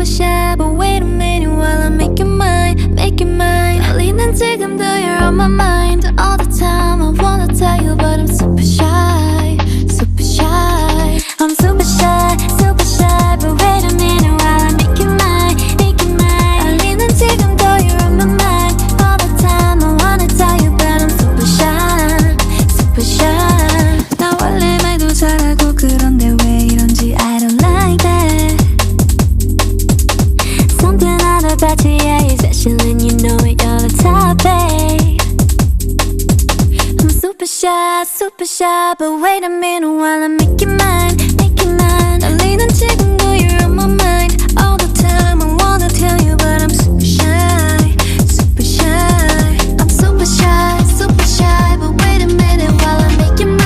super shy, but wait a minute while I make you mine, make you mine. 떨리는 지금도 you're on my mind all the time. I wanna tell you but I'm super shy, super shy. I'm super shy, but wait a minute while I make you mine, make you mine. 떨리는 지금도 you're on my mind all the time. I wanna tell you but I'm super shy, super shy. 나 원래 말도 잘하고 그런데 왜 이런지 I don't like that. Something out about you, yeah, you're special and you know it, you're the top, babe. I'm super shy, but wait a minute while I make you mine, make you mine. 떨리는 지금